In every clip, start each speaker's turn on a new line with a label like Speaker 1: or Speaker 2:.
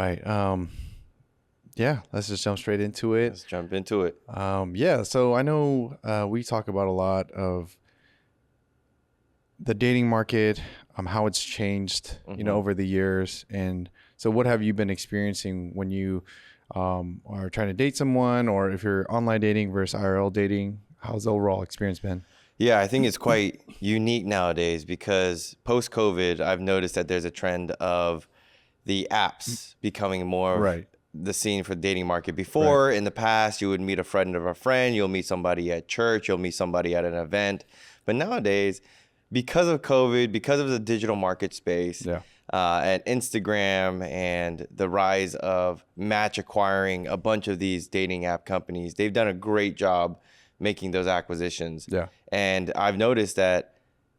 Speaker 1: right. Yeah, let's just jump straight into it.
Speaker 2: Let's jump into it.
Speaker 1: Yeah, so I know we talk about a lot of the dating market, how it's changed, over the years. And so what have you been experiencing when you are trying to date someone, or if you're online dating versus IRL dating? How's the overall experience been?
Speaker 2: Yeah, I think it's quite unique nowadays because post-COVID, I've noticed that there's a trend of the apps becoming more
Speaker 1: Right.
Speaker 2: the scene for the dating market. Before, in the past, you would meet a friend of a friend, you'll meet somebody at church, you'll meet somebody at an event. But nowadays, because of COVID, because of the digital market space, and Instagram and the rise of match acquiring a bunch of these dating app companies, they've done a great job making those acquisitions.
Speaker 1: Yeah.
Speaker 2: And I've noticed that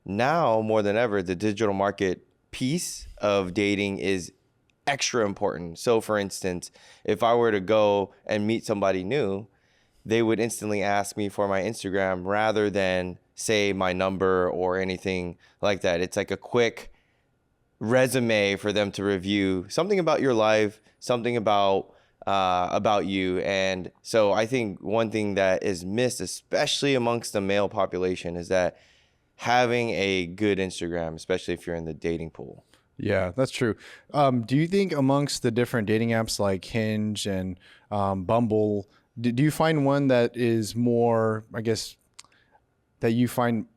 Speaker 2: now more than ever, the digital market piece of dating is extra important. So for instance, if I were to go and meet somebody new, they would instantly ask me for my Instagram rather than say my number or anything like that. It's like a quick resume for them to review something about your life, something about you. And so I think one thing that is missed, especially amongst the male population, is that having a good Instagram, especially if you're in the dating pool.
Speaker 1: Yeah, that's true. Do you think amongst the different dating apps like Hinge and Bumble, do you find one that is more, I guess, that you find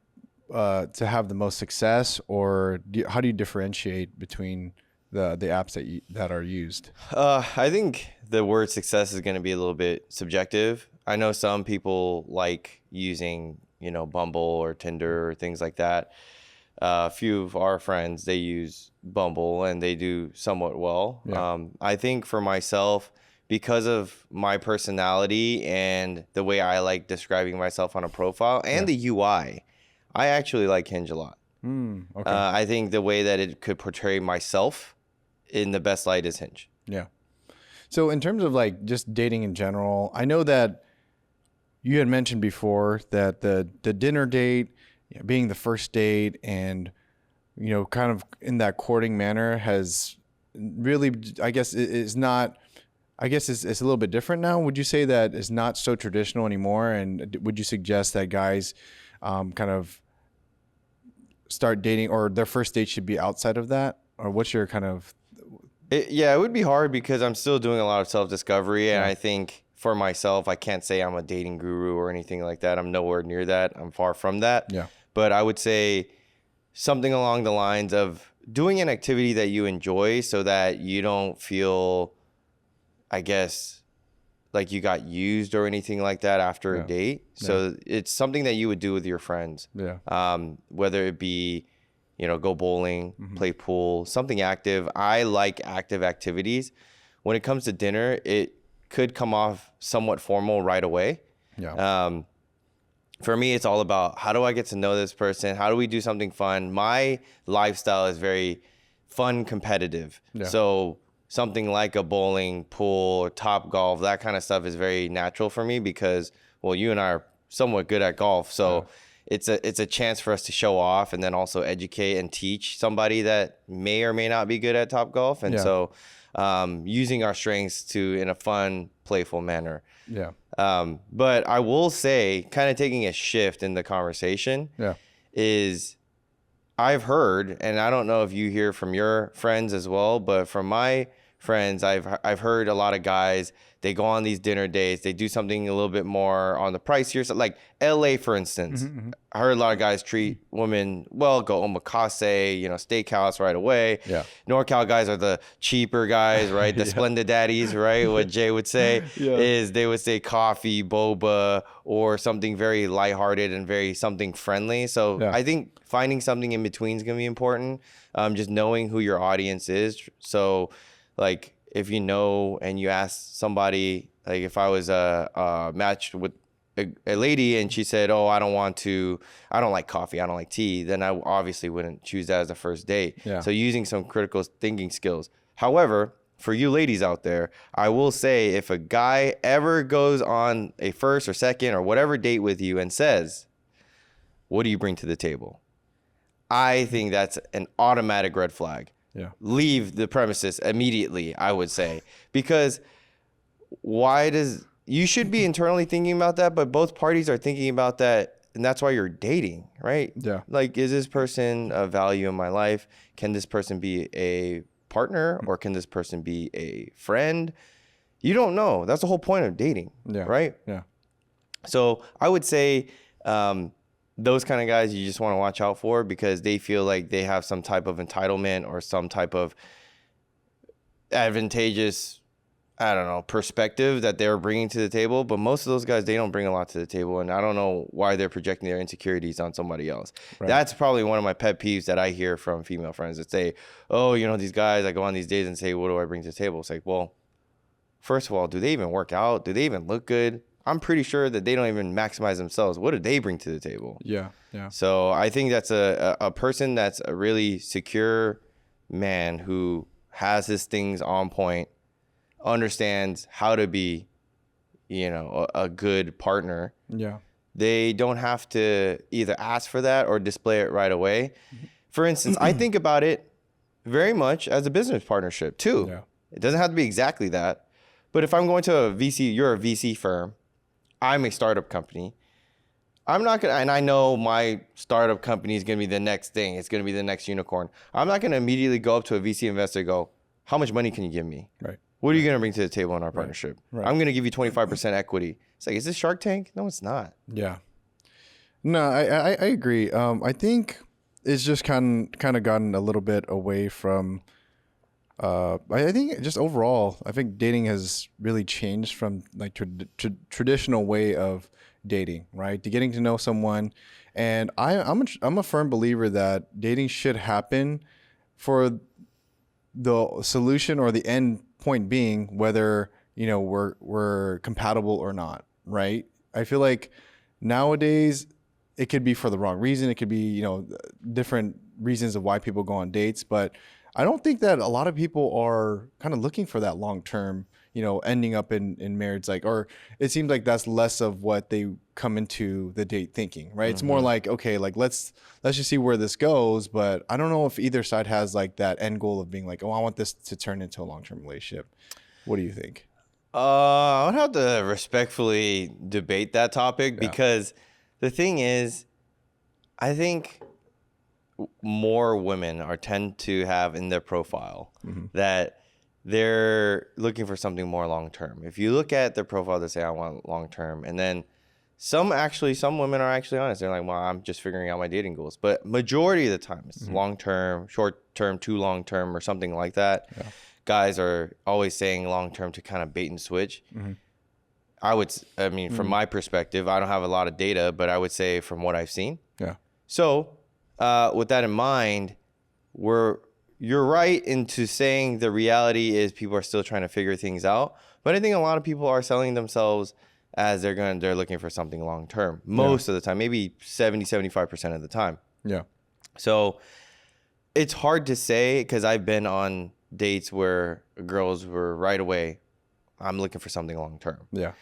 Speaker 1: to have the most success, or how do you differentiate between the apps that are used?
Speaker 2: I think the word success is going to be a little bit subjective. I know some people like using, Bumble or Tinder or things like that. A few of our friends, they use Bumble and they do somewhat well.
Speaker 1: Yeah.
Speaker 2: I think for myself, because of my personality and the way I like describing myself on a profile and the UI, I actually like Hinge a lot.
Speaker 1: Okay.
Speaker 2: I think the way that it could portray myself in the best light is Hinge.
Speaker 1: Yeah. So in terms of like just dating in general, I know that you had mentioned before that the dinner date being the first date and, kind of in that courting manner has really, I guess, is not, I guess it's a little bit different now. Would you say that it's not so traditional anymore? And would you suggest that guys kind of start dating, or their first date should be outside of that? Or what's your kind of...
Speaker 2: It would be hard because I'm still doing a lot of self-discovery. And I think for myself, I can't say I'm a dating guru or anything like that. I'm nowhere near that. I'm far from that.
Speaker 1: Yeah.
Speaker 2: But I would say something along the lines of doing an activity that you enjoy so that you don't feel, I guess, like you got used or anything like that after a date. So it's something that you would do with your friends.
Speaker 1: Yeah.
Speaker 2: Whether it be, go bowling, play pool, something active. I like active activities. When it comes to dinner, it could come off somewhat formal right away.
Speaker 1: Yeah.
Speaker 2: For me, it's all about how do I get to know this person? How do we do something fun? My lifestyle is very fun, competitive.
Speaker 1: Yeah.
Speaker 2: So something like a bowling, pool, or top golf, that kind of stuff is very natural for me because, well, you and I are somewhat good at golf. So it's a chance for us to show off and then also educate and teach somebody that may or may not be good at top golf. And so using our strengths in a fun, playful manner.
Speaker 1: Yeah.
Speaker 2: But I will say, kind of taking a shift in the conversation, is I've heard, and I don't know if you hear from your friends as well, but from my friends, I've heard a lot of guys, they go on these dinner dates, they do something a little bit more on the pricier side, like LA, for instance. I heard a lot of guys treat women well, go omakase, steakhouse right away.
Speaker 1: Yeah.
Speaker 2: NorCal guys are the cheaper guys, right? The Splendid daddies, right? What Jay would say is they would say coffee, boba, or something very lighthearted and very something friendly. So I think finding something in between is going to be important. Just knowing who your audience is. So like if you know and you ask somebody, like if I was matched with a lady and she said, oh, I don't like coffee, I don't like tea, then I obviously wouldn't choose that as a first date. So using some critical thinking skills. However, for you ladies out there, I will say if a guy ever goes on a first or second or whatever date with you and says, what do you bring to the table? I think that's an automatic red flag. leave the premises immediately, I would say. Because you should be internally thinking about that, but both parties are thinking about that, and that's why you're dating, right?
Speaker 1: Yeah.
Speaker 2: Like, is this person a value in my life? Can this person be a partner, or can this person be a friend? You don't know. That's the whole point of dating, right?
Speaker 1: Yeah.
Speaker 2: So I would say those kind of guys you just want to watch out for, because they feel like they have some type of entitlement or some type of advantageous, I don't know, perspective that they're bringing to the table. But most of those guys, they don't bring a lot to the table. And I don't know why they're projecting their insecurities on somebody else. Right. That's probably one of my pet peeves that I hear from female friends that say, oh, you know, these guys, I go on these dates and say, what do I bring to the table? It's like, well, first of all, do they even work out? Do they even look good? I'm pretty sure that they don't even maximize themselves. What do they bring to the table?
Speaker 1: Yeah.
Speaker 2: So I think that's a person that's a really secure man who has his things on point, understands how to be, you know, a good partner.
Speaker 1: Yeah.
Speaker 2: They don't have to either ask for that or display it right away. For instance, I think about it very much as a business partnership too. Yeah. It doesn't have to be exactly that. But if I'm going to a VC, you're a VC firm, I'm a startup company. I'm not going to, and I know my startup company is going to be the next thing. It's going to be the next unicorn. I'm not going to immediately go up to a VC investor and go, how much money can you give me?
Speaker 1: Right.
Speaker 2: What are you going to bring to the table in our partnership? Right. I'm going to give you 25% equity. It's like, is this Shark Tank? No, it's not.
Speaker 1: Yeah. No, I agree. I think it's just kind of gotten a little bit away from, I think just overall, I think dating has really changed from like traditional way of dating, right? To getting to know someone. And I'm a firm believer that dating should happen for the solution or the end point being whether, you know, we're compatible or not, right? I feel like nowadays it could be for the wrong reason. It could be, you know, different reasons of why people go on dates, but I don't think that a lot of people are kind of looking for that long term, you know, ending up in marriage, like, or it seems like that's less of what they come into the date thinking, right? Mm-hmm. It's more like, okay, like let's just see where this goes. But I don't know if either side has like that end goal of being like, oh, I want this to turn into a long term relationship. What do you think?
Speaker 2: I would have to respectfully debate that topic because the thing is, I think more women tend to have in their profile that they're looking for something more long term. If you look at their profile, they say I want long term, and then some women are actually honest. They're like, well, I'm just figuring out my dating goals. But majority of the time, it's long term, short term, too long term, or something like that. Yeah. Guys are always saying long term to kind of bait and switch. From my perspective, I don't have a lot of data, but I would say from what I've seen.
Speaker 1: Yeah.
Speaker 2: So with that in mind, you're right into saying the reality is people are still trying to figure things out. But I think a lot of people are selling themselves as they're looking for something long term most of the time, maybe 70-75% of the time.
Speaker 1: Yeah.
Speaker 2: So it's hard to say because I've been on dates where girls were right away, I'm looking for something long term.
Speaker 1: Yeah.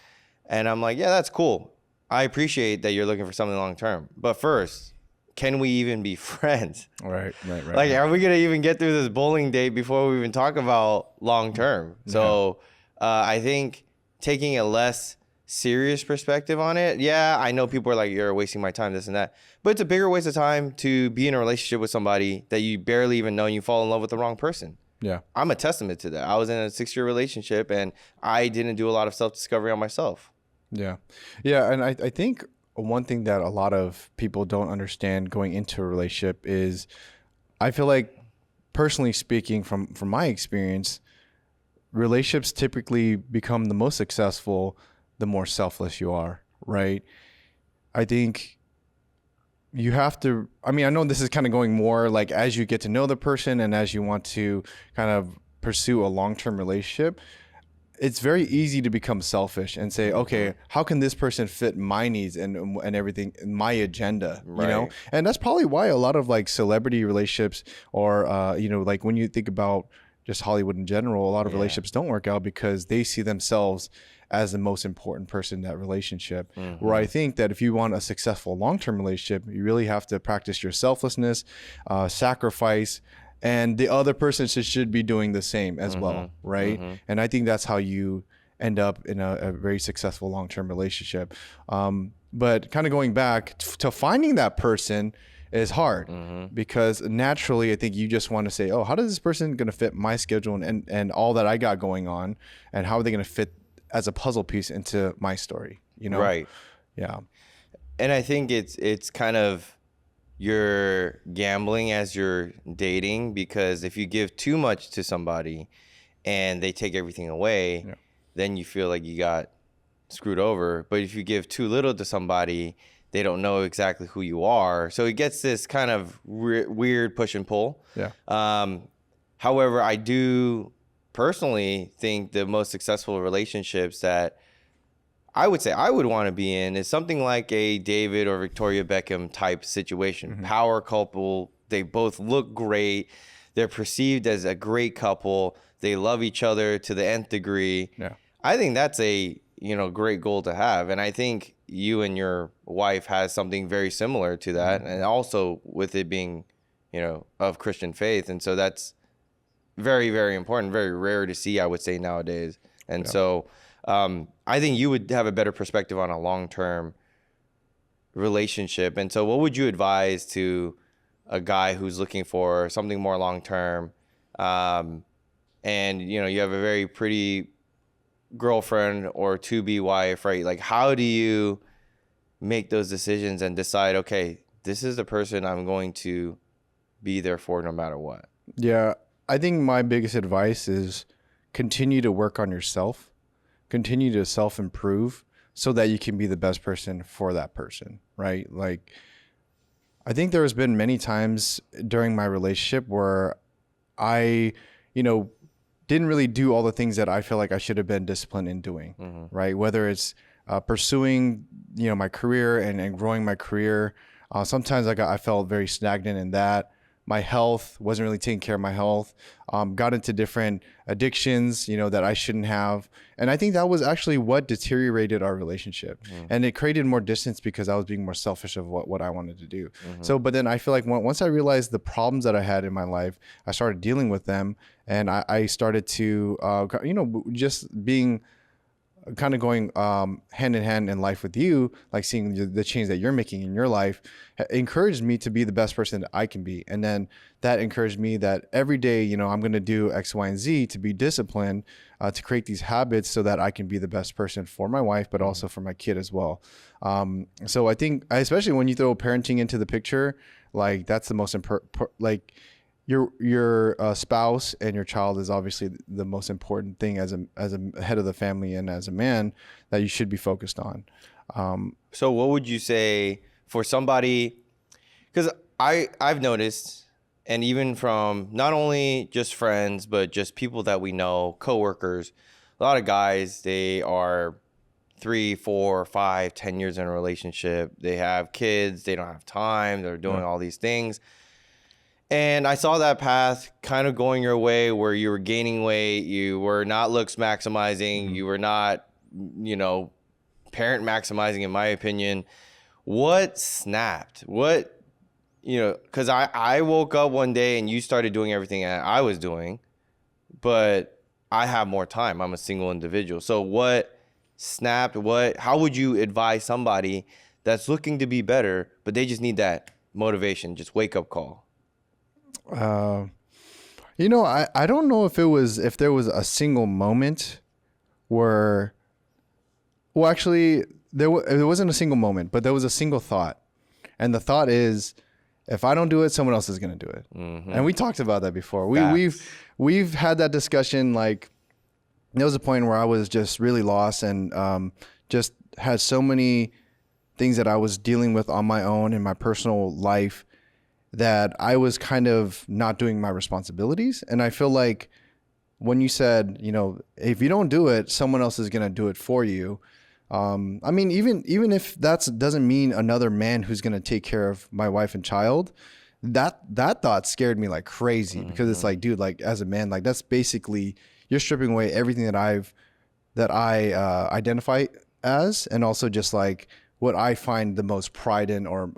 Speaker 2: And I'm like, yeah, that's cool. I appreciate that you're looking for something long term. But first, can we even be friends?
Speaker 1: Right.
Speaker 2: Like, are we going to even get through this bowling date before we even talk about long term? So I think taking a less serious perspective on it. Yeah, I know people are like, you're wasting my time, this and that. But it's a bigger waste of time to be in a relationship with somebody that you barely even know and you fall in love with the wrong person.
Speaker 1: Yeah.
Speaker 2: I'm a testament to that. I was in a 6-year relationship and I didn't do a lot of self-discovery on myself.
Speaker 1: Yeah. Yeah. And I think one thing that a lot of people don't understand going into a relationship is, I feel like, personally speaking, from my experience, relationships typically become the most successful the more selfless you are, right? I think you have to, I know this is kind of going more like as you get to know the person and as you want to kind of pursue a long-term relationship, it's very easy to become selfish and say, okay, how can this person fit my needs and everything, my agenda, right. You know? And that's probably why a lot of like celebrity relationships or, like when you think about just Hollywood in general, a lot of relationships don't work out because they see themselves as the most important person in that relationship. Where I think that if you want a successful long-term relationship, you really have to practice your selflessness, sacrifice, and the other person should be doing the same as well, right? And I think that's how you end up in a very successful long-term relationship. But kind of going back to finding that person is hard because naturally I think you just want to say, oh, how does this person going to fit my schedule and all that I got going on, and how are they going to fit as a puzzle piece into my story, you know?
Speaker 2: Right.
Speaker 1: Yeah.
Speaker 2: And I think it's kind of, you're gambling as you're dating, because if you give too much to somebody and they take everything away, then you feel like you got screwed over. But if you give too little to somebody, they don't know exactly who you are. So it gets this kind of weird push and pull.
Speaker 1: Yeah.
Speaker 2: However, I do personally think the most successful relationships that I would say I would want to be in is something like a David or Victoria Beckham type situation. Power couple. They both look great. They're perceived as a great couple. They love each other to the nth degree.
Speaker 1: Yeah.
Speaker 2: I think that's a, great goal to have. And I think you and your wife has something very similar to that. And also with it being, of Christian faith. And so that's very, very important, very rare to see, I would say, nowadays. And so I think you would have a better perspective on a long-term relationship. And so what would you advise to a guy who's looking for something more long-term, and, you have a very pretty girlfriend or to-be wife, right? Like, how do you make those decisions and decide, okay, this is the person I'm going to be there for no matter what?
Speaker 1: Yeah. I think my biggest advice is continue to work on yourself, continue to self-improve so that you can be the best person for that person, right? Like, I think there has been many times during my relationship where I, didn't really do all the things that I feel like I should have been disciplined in doing, right? Whether it's pursuing, my career and growing my career. Sometimes I felt very stagnant in that. My health, wasn't really taking care of my health. Got into different addictions, that I shouldn't have. And I think that was actually what deteriorated our relationship. And it created more distance because I was being more selfish of what I wanted to do. So, but then I feel like once I realized the problems that I had in my life, I started dealing with them. And I started to, just being kind of going hand in hand in life with you, like seeing the change that you're making in your life, encouraged me to be the best person that I can be. And then that encouraged me that every day, I'm going to do X, Y, and Z to be disciplined, to create these habits so that I can be the best person for my wife, but also for my kid as well. So I think, especially when you throw parenting into the picture, like that's the most important, like your spouse and your child is obviously the most important thing as a head of the family and as a man that you should be focused on.
Speaker 2: So what would you say for somebody, because I've noticed, and even from not only just friends, but just people that we know, coworkers, a lot of guys, they are 3, 4, 5, 10 years in a relationship. They have kids, they don't have time, they're doing all these things. And I saw that path kind of going your way where you were gaining weight, you were not looks maximizing, you were not, parent maximizing, in my opinion. What snapped? What, because I woke up one day and you started doing everything I was doing, but I have more time. I'm a single individual. So what snapped? How would you advise somebody that's looking to be better, but they just need that motivation, just wake up call?
Speaker 1: I don't know if there was a single moment where, well, actually there wasn't a single moment, but there was a single thought. And the thought is, if I don't do it, someone else is going to do it. And we talked about that before. We've had that discussion. Like, there was a point where I was just really lost and, just had so many things that I was dealing with on my own in my personal life that I was kind of not doing my responsibilities. And I feel like when you said, if you don't do it, someone else is going to do it for you. I mean, even if that doesn't mean another man who's going to take care of my wife and child, that thought scared me like crazy, because it's like, dude, like as a man, like that's basically, you're stripping away everything that I identify as, and also just like what I find the most pride in, or,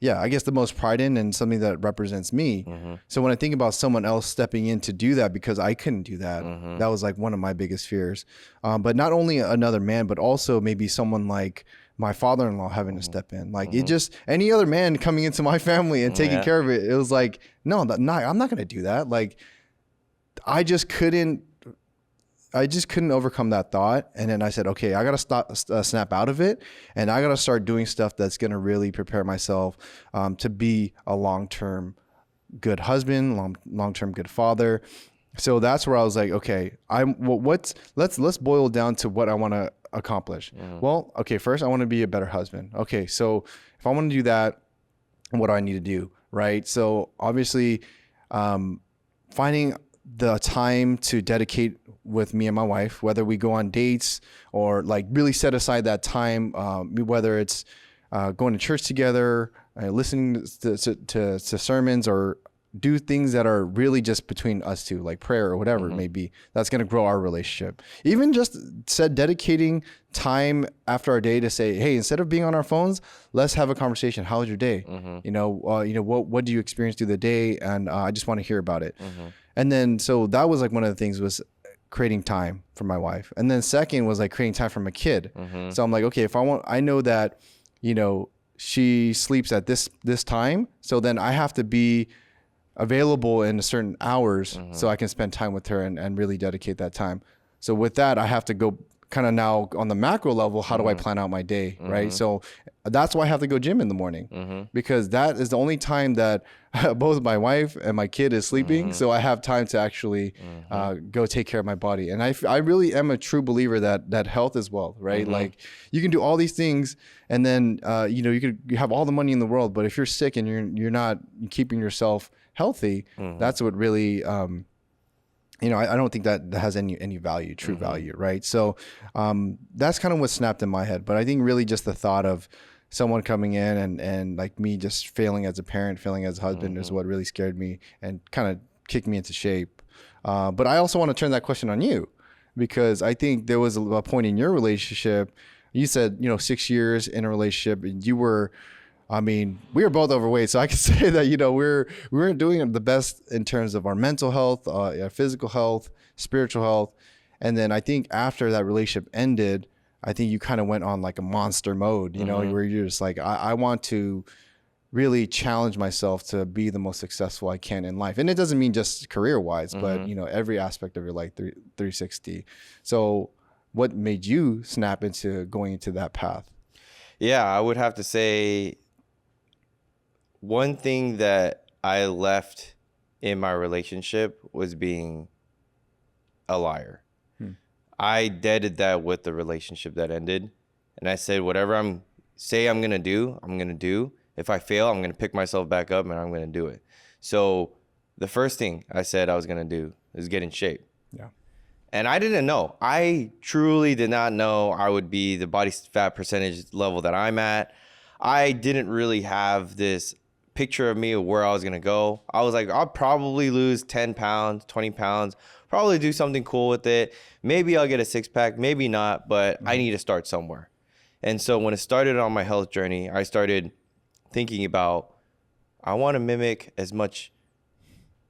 Speaker 1: I guess the most pride in and something that represents me. So when I think about someone else stepping in to do that because I couldn't do that, that was like one of my biggest fears. But not only another man, but also maybe someone like my father-in-law having to step in. Like it just, any other man coming into my family and taking care of it, it was like, no, I'm not going to do that. Like I just couldn't overcome that thought. And then I said, okay, I got to snap out of it. And I got to start doing stuff that's going to really prepare myself to be a long-term good husband, long-term good father. So that's where I was like, okay, let's boil down to what I want to accomplish. Well, okay, first I want to be a better husband. Okay. So if I want to do that, what do I need to do? Right. So obviously, finding the time to dedicate with me and my wife, whether we go on dates or like really set aside that time, whether it's going to church together, listening to sermons, or do things that are really just between us two, like prayer or whatever it may be. That's going to grow our relationship. Even just dedicating time after our day to say, hey, instead of being on our phones, let's have a conversation. How was your day? What do you experience through the day? And I just want to hear about it. And then, so that was like one of the things was creating time for my wife. And then second was like creating time for my kid. So I'm like, okay, I know that, she sleeps at this time. So then I have to be available in certain hours so I can spend time with her and really dedicate that time. So with that, I have to go kind of now on the macro level, how do I plan out my day? Right. So that's why I have to go gym in the morning because that is the only time that both my wife and my kid is sleeping. So I have time to actually go take care of my body. And I really am a true believer that health is wealth, right? Like you can do all these things and then, you have all the money in the world, but if you're sick and you're not keeping yourself healthy, that's what really, I don't think that has any value, true value, right? So that's kind of what snapped in my head. But I think really just the thought of someone coming in and like me just failing as a parent, failing as a husband is what really scared me and kind of kicked me into shape. But I also want to turn that question on you because I think there was a point in your relationship. You said, 6 years in a relationship and you were, we were both overweight, so I can say that, we weren't doing the best in terms of our mental health, our physical health, spiritual health. And then I think after that relationship ended, I think you kind of went on like a monster mode, where you're just like, I want to really challenge myself to be the most successful I can in life. And it doesn't mean just career wise, but every aspect of your life, 360. So what made you snap into going into that path?
Speaker 2: Yeah, I would have to say, one thing that I left in my relationship was being a liar. I deaded that with the relationship that ended. And I said, whatever I'm going to do, I'm going to do. If I fail, I'm going to pick myself back up and I'm going to do it. So the first thing I said I was going to do is get in shape.
Speaker 1: Yeah.
Speaker 2: And I didn't know. I truly did not know I would be the body fat percentage level that I'm at. I didn't really have this picture of me of where I was going to go. I was like, I'll probably lose 10 pounds, 20 pounds, probably do something cool with it. Maybe I'll get a six pack, maybe not, but I need to start somewhere. And so when it started on my health journey, I started thinking about, I want to mimic as much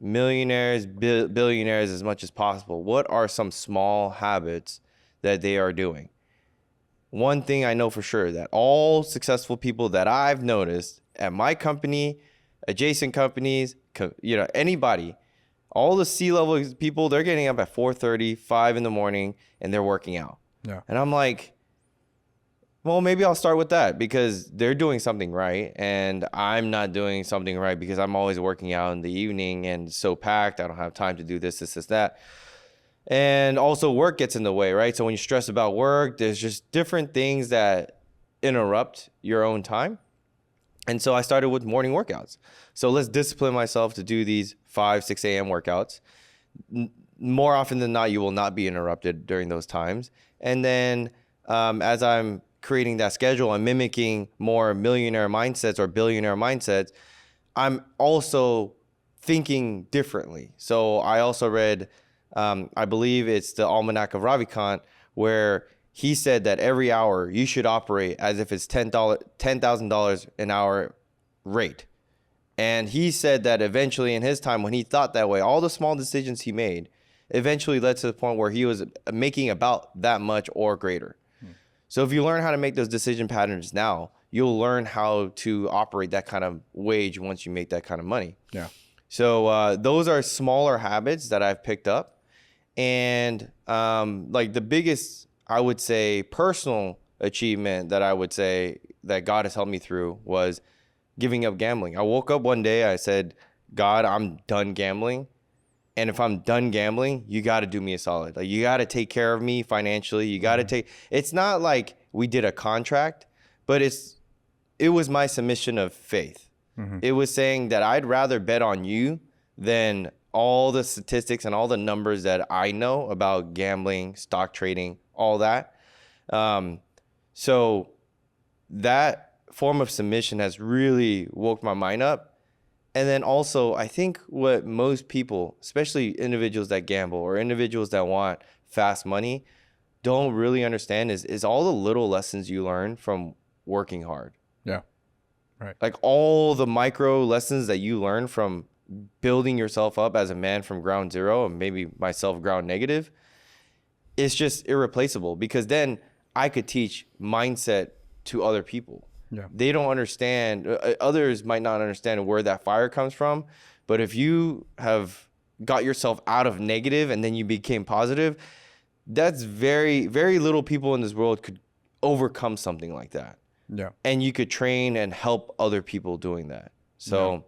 Speaker 2: millionaires, billionaires as much as possible. What are some small habits that they are doing? One thing I know for sure, that all successful people that I've noticed at my company, adjacent companies, anybody, all the C-level people, they're getting up at 4:30, 5 in the morning, and they're working out.
Speaker 1: Yeah.
Speaker 2: And I'm like, well, maybe I'll start with that because they're doing something right, and I'm not doing something right because I'm always working out in the evening and so packed. I don't have time to do this, that. And also work gets in the way, right? So when you stress about work, there's just different things that interrupt your own time. And so I started with morning workouts. So let's discipline myself to do these 5, 6 a.m. workouts. More often than not, you will not be interrupted during those times. And then as I'm creating that schedule and mimicking more millionaire mindsets or billionaire mindsets, I'm also thinking differently. So I also read, I believe it's the Almanac of Ravikant, where he said that every hour you should operate as if it's $10,000 an hour rate. And he said that eventually in his time, when he thought that way, all the small decisions he made eventually led to the point where he was making about that much or greater. So if you learn how to make those decision patterns now, you'll learn how to operate that kind of wage once you make that kind of money.
Speaker 1: Yeah.
Speaker 2: So those are smaller habits that I've picked up. And like the biggest, I would say, personal achievement that I would say that God has helped me through was giving up gambling. I woke up one day, I said, God, I'm done gambling. And if I'm done gambling, you got to do me a solid. Like, you got to take care of me financially. You got to it's not like we did a contract, but it was my submission of faith. It was saying that I'd rather bet on you than all the statistics and all the numbers that I know about gambling, stock trading, all that. So that form of submission has really woke my mind up. And then also, I think what most people, especially individuals that gamble or individuals that want fast money, don't really understand is all the little lessons you learn from working hard.
Speaker 1: Yeah. Right.
Speaker 2: Like all the micro lessons that you learn from building yourself up as a man from ground zero, and maybe myself ground negative, it's just irreplaceable, because then I could teach mindset to other people.
Speaker 1: Yeah.
Speaker 2: They don't understand. Others might not understand where that fire comes from. But if you have got yourself out of negative and then you became positive, that's very, very little people in this world could overcome something like that.
Speaker 1: Yeah.
Speaker 2: And you could train and help other people doing that. So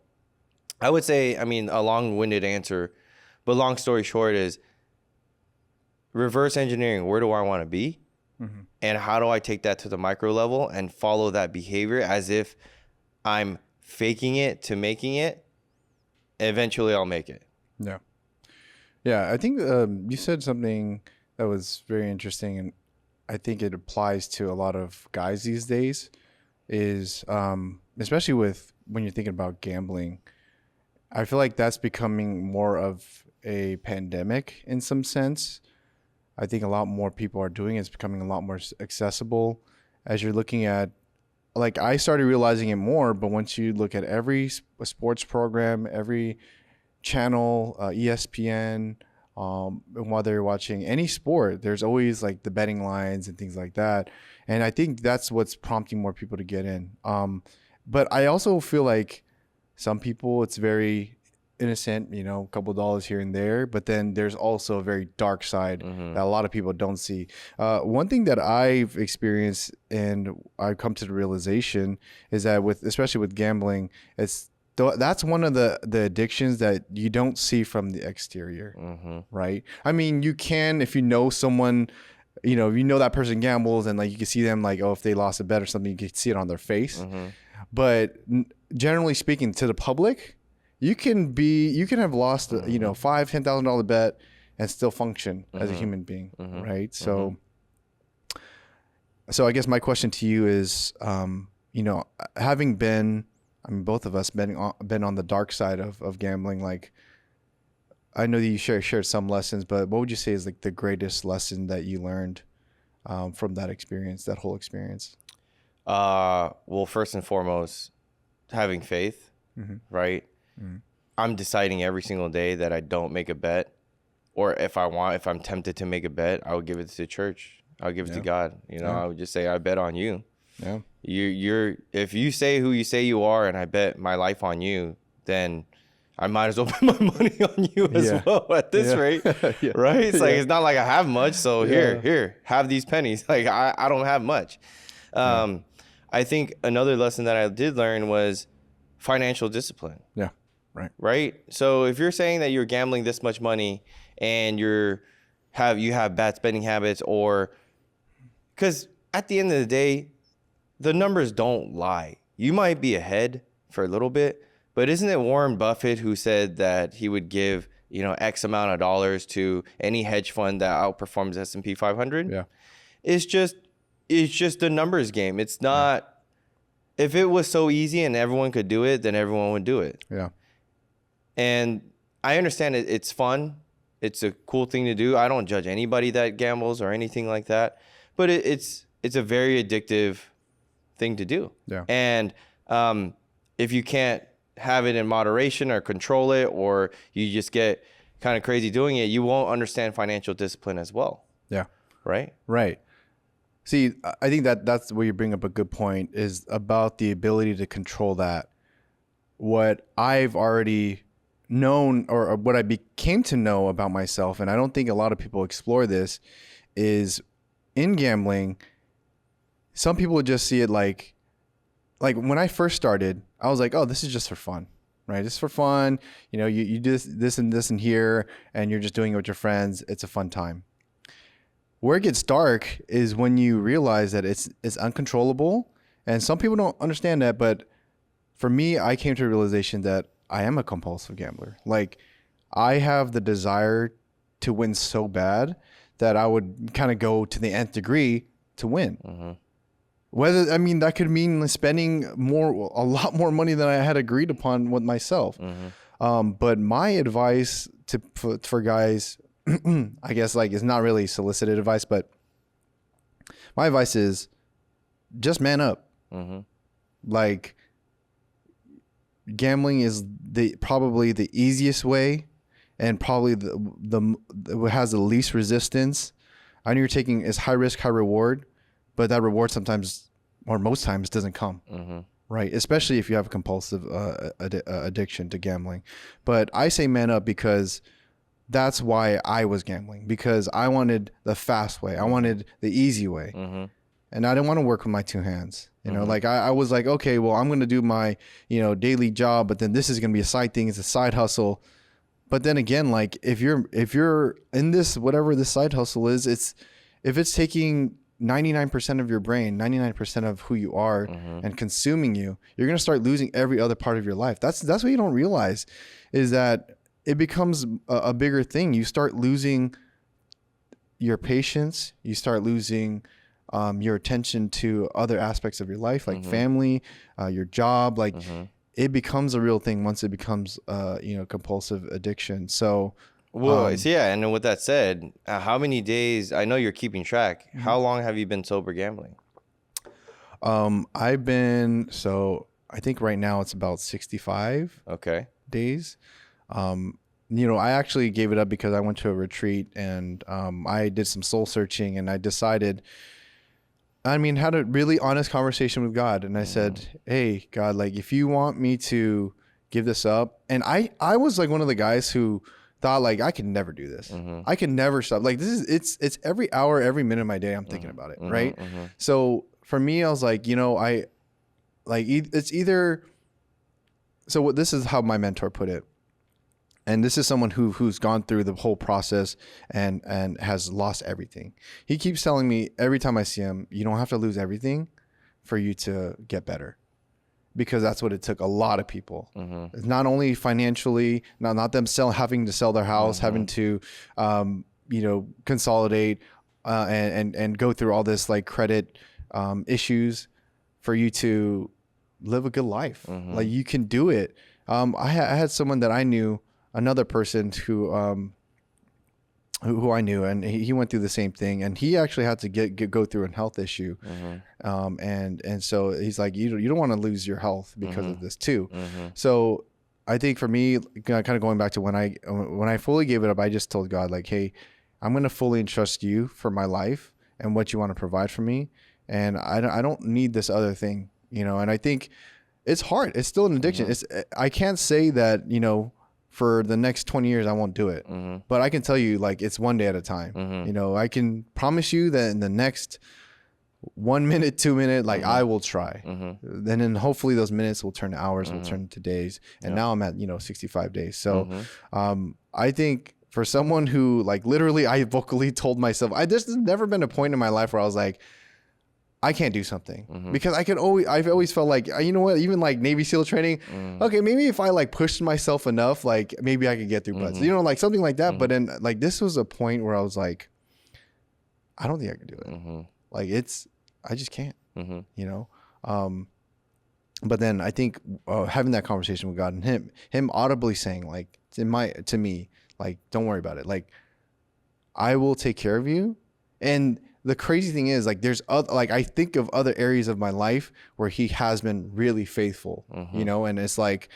Speaker 2: I would say, I mean, a long-winded answer, but long story short is reverse engineering. Where do I want to be? And how do I take that to the micro level and follow that behavior as if I'm faking it to making it? Eventually, I'll make it.
Speaker 1: Yeah. Yeah. I think you said something that was very interesting, and I think it applies to a lot of guys these days, is especially with when you're thinking about gambling. I feel like that's becoming more of a pandemic in some sense. I think a lot more people are doing it. It's becoming a lot more accessible as you're looking at, like, I started realizing it more, but once you look at every sports program, every channel, ESPN, whether you're watching any sport, there's always like the betting lines and things like that. And I think that's what's prompting more people to get in. But I also feel like some people, it's very innocent, you know, a couple of dollars here and there, but then there's also a very dark side that a lot of people don't see. One thing that I've experienced and I've come to the realization is that especially with gambling, that's one of the addictions that you don't see from the exterior, right? I mean, you can, if you know someone, you know, if you know that person gambles and like you can see them, like, oh, if they lost a bet or something, you can see it on their face. But generally speaking, to the public, you can have lost, you know, $5,000-$10,000 bet and still function as a human being, right? So I guess my question to you is, you know, having been, I mean, both of us been on the dark side of gambling, like, I know that you shared some lessons, but what would you say is like the greatest lesson that you learned from that experience, that whole experience?
Speaker 2: Well, first and foremost, having faith, right? I'm deciding every single day that I don't make a bet, or if I'm tempted to make a bet, I would give it to the church. I'll give it to God. You know, I would just say, I bet on you. Yeah. If you say who you say you are, and I bet my life on you, then I might as well put my money on you as well at this rate, right? It's like, it's not like I have much. So here, have these pennies. Like I don't have much. I think another lesson that I did learn was financial discipline. Yeah. Right. So if you're saying that you're gambling this much money and you have bad spending habits, or because at the end of the day, the numbers don't lie. You might be ahead for a little bit, but isn't it Warren Buffett who said that he would give, you know, X amount of dollars to any hedge fund that outperforms S&P 500? Yeah. It's just a numbers game. It's not, if it was so easy and everyone could do it, then everyone would do it. Yeah. And I understand it's fun. It's a cool thing to do. I don't judge anybody that gambles or anything like that, but it's a very addictive thing to do. Yeah. And if you can't have it in moderation or control it, or you just get kind of crazy doing it, you won't understand financial discipline as well.
Speaker 1: Yeah.
Speaker 2: Right?
Speaker 1: Right. See, I think that's where you bring up a good point, is about the ability to control that. What I've already known, or what I came to know about myself, and I don't think a lot of people explore this, is in gambling, some people would just see it like when I first started, I was like, oh, this is just for fun, right? It's for fun. You know, you do this and here, and you're just doing it with your friends. It's a fun time. Where it gets dark is when you realize that it's uncontrollable, and some people don't understand that. But for me, I came to a realization that I am a compulsive gambler. Like, I have the desire to win so bad that I would kind of go to the nth degree to win. Mm-hmm. Whether, I mean, that could mean spending a lot more money than I had agreed upon with myself. Mm-hmm. But my advice for guys, I guess, like, it's not really solicited advice, but my advice is just man up. Mm-hmm. Like, gambling is probably the easiest way, and probably the has the least resistance. I know you're taking is high risk, high reward, but that reward sometimes, or most times, doesn't come. Mm-hmm. Right? Especially if you have a compulsive addiction to gambling. But I say man up because that's why I was gambling, because I wanted the fast way. I wanted the easy way. Mm-hmm. And I didn't want to work with my two hands. You know, like I was like, okay, well, I'm going to do my, daily job, but then this is going to be a side thing. It's a side hustle. But then again, like if you're in this, whatever this side hustle is, if it's taking 99% of your brain, 99% of who you are, and consuming you, you're going to start losing every other part of your life. That's what you don't realize, is that it becomes a bigger thing. You start losing your patience. You start losing your attention to other aspects of your life, like family, your job. Like it becomes a real thing once it becomes compulsive addiction. So
Speaker 2: yeah, and with that said, how many days, I know you're keeping track, how long have you been sober gambling?
Speaker 1: I've been, I think right now it's about 65 days. I actually gave it up because I went to a retreat, and I did some soul searching, and I decided, had a really honest conversation with God. And I said, hey, God, like, if you want me to give this up, and I was like one of the guys who thought, like, I could never do this. I can never stop. Like, it's every hour, every minute of my day, I'm thinking about it. Right. So for me, I was like, it's either, this is how my mentor put it. And this is someone who's gone through the whole process and has lost everything. He keeps telling me every time I see him, you don't have to lose everything for you to get better. Because that's what it took a lot of people. It's not only financially, not them having to sell their house, having to, consolidate and go through all this like credit issues for you to live a good life. Like, you can do it. I had someone that I knew, another person who I knew, and he went through the same thing, and he actually had to go through a health issue. And so he's like, you don't want to lose your health because of this too. So I think for me, kind of going back to when I fully gave it up, I just told God, like, hey, I'm going to fully entrust you for my life and what you want to provide for me. And I don't need this other thing, and I think it's hard. It's still an addiction. I can't say that, for the next 20 years, I won't do it. But I can tell you, like, it's one day at a time. I can promise you that in the next 1 minute, 2 minutes, like, I will try. Then hopefully those minutes will turn to hours, will turn to days. And now I'm at, 65 days. So I think for someone who, like, literally, I vocally told myself, there's never been a point in my life where I was like, I can't do something, because I've always felt like, even like Navy SEAL training, okay, maybe if I like pushed myself enough, like maybe I could get through butts, like something like that. But then, like, this was a point where I was like, I don't think I can do it. Like, I just can't, but then I think having that conversation with God, and him audibly saying, like, to me, like, don't worry about it. Like, I will take care of you. And the crazy thing is, like, there's other, like, I think of other areas of my life where he has been really faithful, you know, and it's like,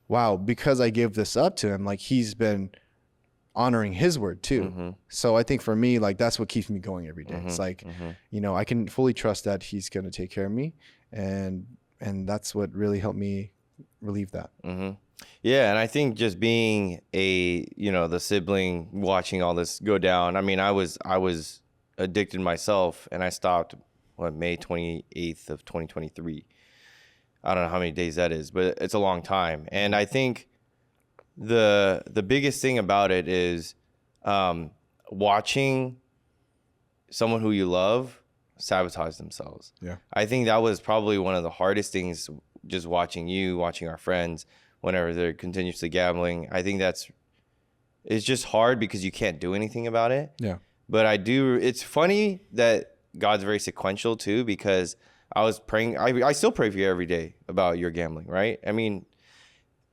Speaker 1: wow, because I give this up to him, like, he's been honoring his word too. So I think for me, like, that's what keeps me going every day. It's like, you know, I can fully trust that he's going to take care of me. And that's what really helped me relieve that.
Speaker 2: Yeah. And I think just being the sibling watching all this go down. I mean, I was addicted myself, and I stopped May 28th of 2023. I don't know how many days that is, but it's a long time. And I think the biggest thing about it is watching someone who you love sabotage themselves.
Speaker 1: Yeah.
Speaker 2: I think that was probably one of the hardest things, just watching our friends whenever they're continuously gambling. I think it's just hard because you can't do anything about it.
Speaker 1: Yeah.
Speaker 2: But it's funny that God's very sequential too, because I was praying. I still pray for you every day about your gambling, right? I mean,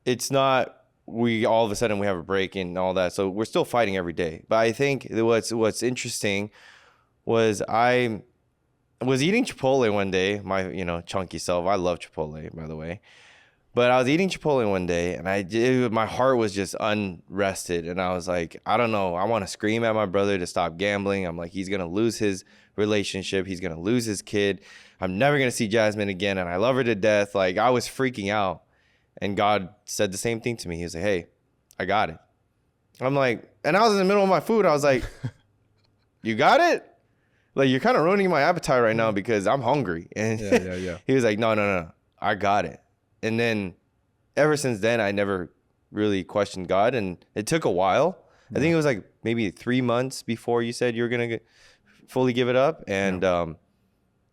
Speaker 2: it's not all of a sudden we have a break and all that. So we're still fighting every day. But I think what's interesting was I was eating Chipotle one day, my, chunky self. I love Chipotle, by the way. But I was eating Chipotle one day, and my heart was just unrested. And I was like, I don't know. I want to scream at my brother to stop gambling. I'm like, he's going to lose his relationship. He's going to lose his kid. I'm never going to see Jasmine again. And I love her to death. Like, I was freaking out. And God said the same thing to me. He was like, hey, I got it. I'm like, and I was in the middle of my food. I was like, you got it? Like, you're kind of ruining my appetite right now because I'm hungry. And
Speaker 1: Yeah.
Speaker 2: He was like, no, I got it. And then ever since then, I never really questioned God. And it took a while. I think it was like maybe 3 months before you said you were going to fully give it up. And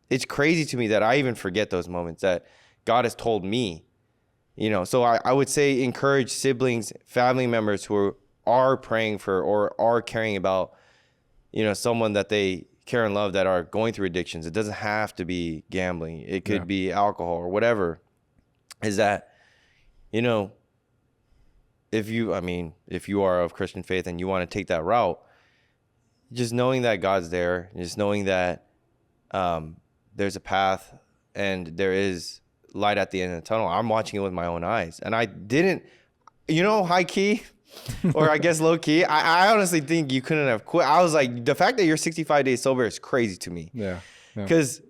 Speaker 2: it's crazy to me that I even forget those moments that God has told me, So I would say encourage siblings, family members who are praying for or are caring about, someone that they care and love that are going through addictions. It doesn't have to be gambling. It could be alcohol or whatever. Is that, if you are of Christian faith and you want to take that route, just knowing that God's there, just knowing that there's a path and there is light at the end of the tunnel. I'm watching it with my own eyes. And I didn't, high key, or I guess low key, I honestly think you couldn't have quit. I was like, the fact that you're 65 days sober is crazy to me.
Speaker 1: Yeah.
Speaker 2: Because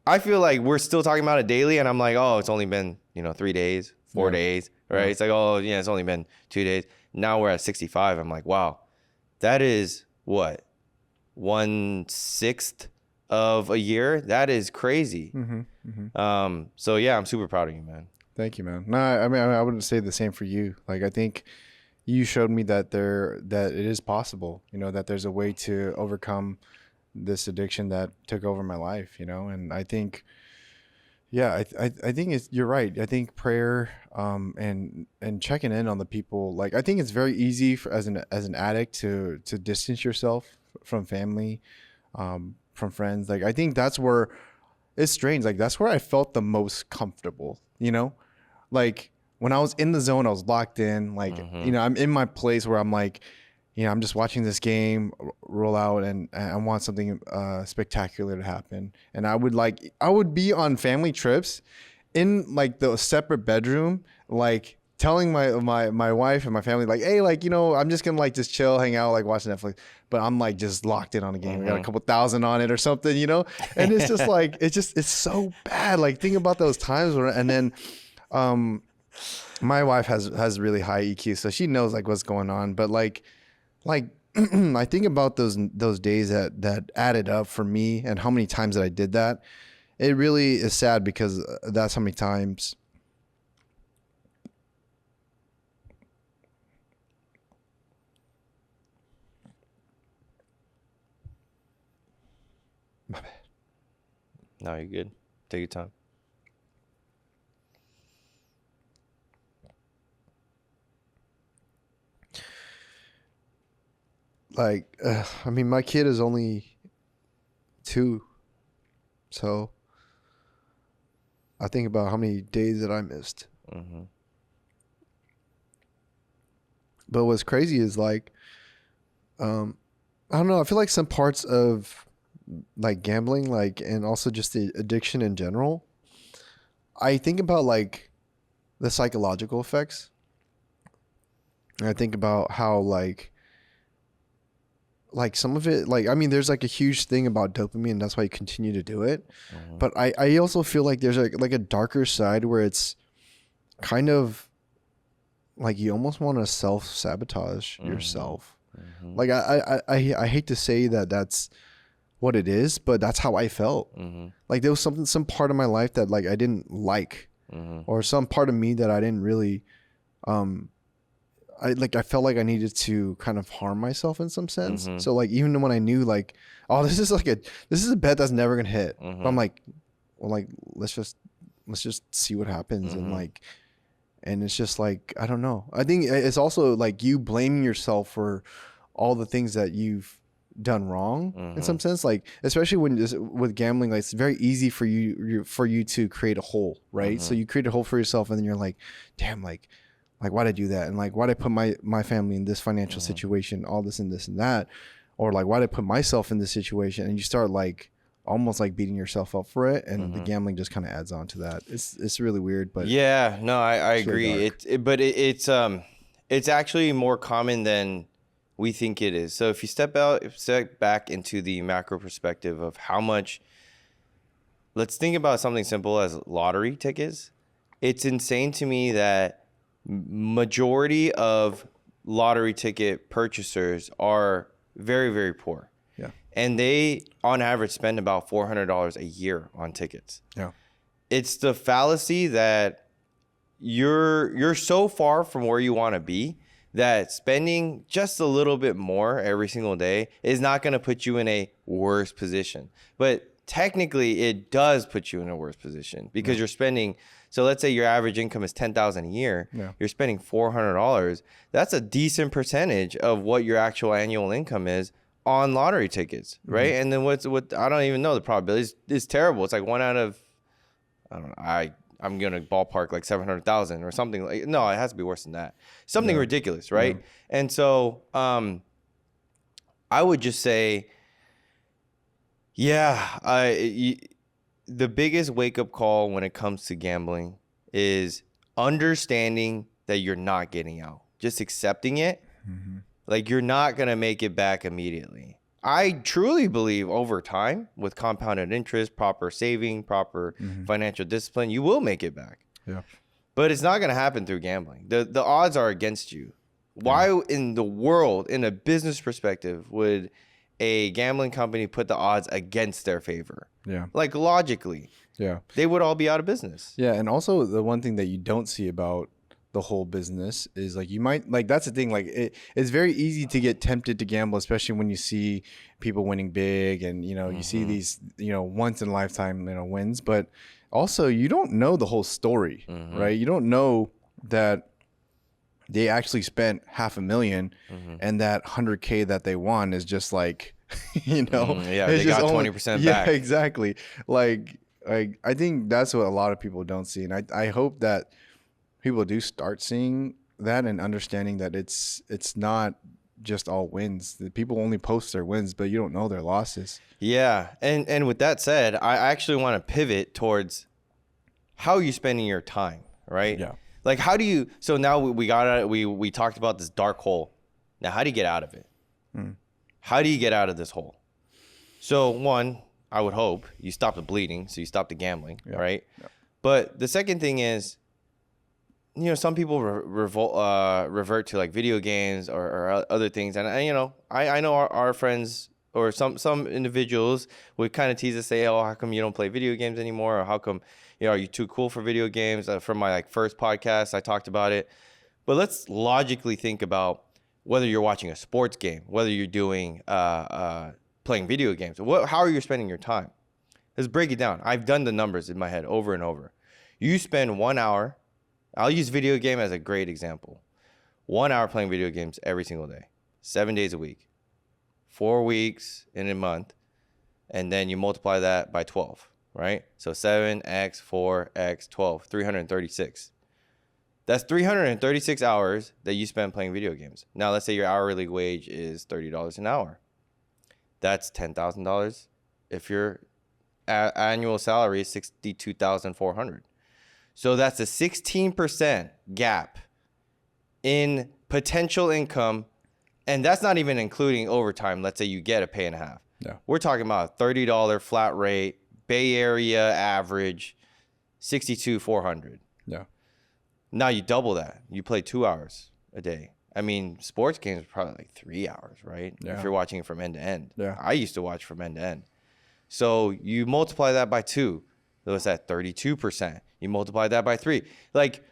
Speaker 2: I feel like we're still talking about it daily, and I'm like, oh, it's only been 3 da's, 4 days, right? It's like, oh yeah, it's only been 2 days. Now we're at 65. I'm like, wow, that is what, 1/6 of a year? That is crazy. So yeah, I'm super proud of you, man.
Speaker 1: Thank you, man. No, I mean, I wouldn't say the same for you. Like, I think you showed me that it is possible, that there's a way to overcome this addiction that took over my life, and I think, I think you're right. I think prayer, and checking in on the people, like, I think it's very easy as an addict to distance yourself from family, from friends. Like, I think that's where it's strange. Like, that's where I felt the most comfortable, like when I was in the zone, I was locked in, like, I'm in my place where I'm like, I'm just watching this game roll out, and I want something spectacular to happen. And I would be on family trips in like the separate bedroom, like telling my wife and my family, like, hey, like, I'm just gonna like just chill, hang out, like watch Netflix. But I'm like just locked in on a game. I got a couple thousand on it or something, And it's just like it's so bad. Like, think about those times and then my wife has really high EQ, so she knows like what's going on. But like I think about those days that added up for me and how many times that I did that. It really is sad because that's how many times. My bad.
Speaker 2: No, you're good. Take your time.
Speaker 1: Like, I mean, my kid is only 2, so I think about how many days that I missed. But what's crazy is like, I don't know. I feel like some parts of
Speaker 3: like gambling, like, and also just the addiction in general, I think about like the psychological effects. And I think about how like some of it, like, I mean, there's like a huge thing about dopamine. That's why you continue to do it.
Speaker 2: Mm-hmm.
Speaker 3: But I also feel like there's like a darker side where it's kind of like you almost want to self-sabotage yourself.
Speaker 2: Mm-hmm.
Speaker 3: Like I hate to say that that's what it is, but that's how I felt.
Speaker 2: Mm-hmm.
Speaker 3: Like there was some part of my life that like I didn't like, or some part of me that I didn't really, I felt like I needed to kind of harm myself in some sense. So like even when I knew like, oh, this is a bet that's never gonna hit. But I'm like, well, like let's just see what happens. And like, and it's just like, I don't know. I think it's also like you blaming yourself for all the things that you've done wrong in some sense. Like especially when with gambling, like it's very easy for you to create a hole, right? So you create a hole for yourself, and then you're like, damn, like why'd I do that? And like, why'd I put my family in this financial situation, all this and this and that? Or like, why'd I put myself in this situation? And you start like almost like beating yourself up for it. And the gambling just kind of adds on to that. It's really weird, but
Speaker 2: yeah, no, I agree.
Speaker 3: Really
Speaker 2: It's actually more common than we think it is. So if you step back into the macro perspective of how much, let's think about something simple as lottery tickets. It's insane to me that majority of lottery ticket purchasers are very, very poor.
Speaker 3: Yeah.
Speaker 2: And they, on average, spend about $400 a year on tickets.
Speaker 3: Yeah.
Speaker 2: It's the fallacy that you're so far from where you want to be that spending just a little bit more every single day is not going to put you in a worse position. But technically, it does put you in a worse position because you're spending. So let's say your average income is $10,000 a year.
Speaker 3: Yeah.
Speaker 2: You're spending $400. That's a decent percentage of what your actual annual income is on lottery tickets, right? And then what I don't even know the probability is terrible. It's like 1 out of, I don't know, I'm gonna ballpark like 700,000 or something. Like, no, it has to be worse than that. Something ridiculous, right? And so I would just say, the biggest wake up call when it comes to gambling is understanding that you're not getting out. Just accepting it. Like you're not going to make it back immediately. I truly believe over time with compounded interest, proper saving, proper financial discipline, you will make it back.
Speaker 3: Yeah.
Speaker 2: But it's not going to happen through gambling. The odds are against you. Why in the world, in a business perspective, would a gambling company put the odds against their favor?
Speaker 3: Yeah.
Speaker 2: Like logically.
Speaker 3: Yeah.
Speaker 2: They would all be out of business.
Speaker 1: Yeah. And also the one thing that you don't see about the whole business is like you might like that's the thing, like it's very easy to get tempted to gamble, especially when you see people winning big and you see these once in a lifetime wins, but also you don't know the whole story, right? You don't know that they actually spent $500,000 and that 100K that they won is just like
Speaker 2: they got 20% back.
Speaker 1: Yeah, exactly. Like I think that's what a lot of people don't see, and I hope that people do start seeing that and understanding that it's not just all wins. The people only post their wins, but you don't know their losses.
Speaker 2: Yeah. And with that said, I actually want to pivot towards how are you spending your time, right?
Speaker 1: Yeah.
Speaker 2: Like how do you, so now we talked about this dark hole. Now how do you get out of it? How do you get out of this hole? So one, I would hope you stop the bleeding. So you stop the gambling, right? Yeah. But the second thing is, some people revert to like video games or other things. And I know our friends or some individuals would kind of tease us, say, oh, how come you don't play video games anymore? Or how come, are you too cool for video games? From my first podcast, I talked about it. But let's logically think about whether you're watching a sports game, whether you're doing playing video games. How are you spending your time? Let's break it down. I've done the numbers in my head over and over. You spend 1 hour. I'll use video game as a great example. 1 hour playing video games every single day, 7 days a week, 4 weeks in a month, and then you multiply that by 12, right? So 7x, 4x, 12, 336. That's 336 hours that you spend playing video games. Now, let's say your hourly wage is $30 an hour. That's $10,000 if your annual salary is $62,400. So that's a 16% gap in potential income. And that's not even including overtime. Let's say you get a pay and a half.
Speaker 1: Yeah.
Speaker 2: We're talking about a $30 flat rate, Bay Area average, $62,400.
Speaker 1: Yeah.
Speaker 2: Now you double that. You play 2 hours a day. I mean, sports games are probably like 3 hours, right?
Speaker 1: Yeah.
Speaker 2: If you're watching it from end to end.
Speaker 1: Yeah.
Speaker 2: I used to watch from end to end. So you multiply that by 2. So it's at 32%. You multiply that by 3. Like,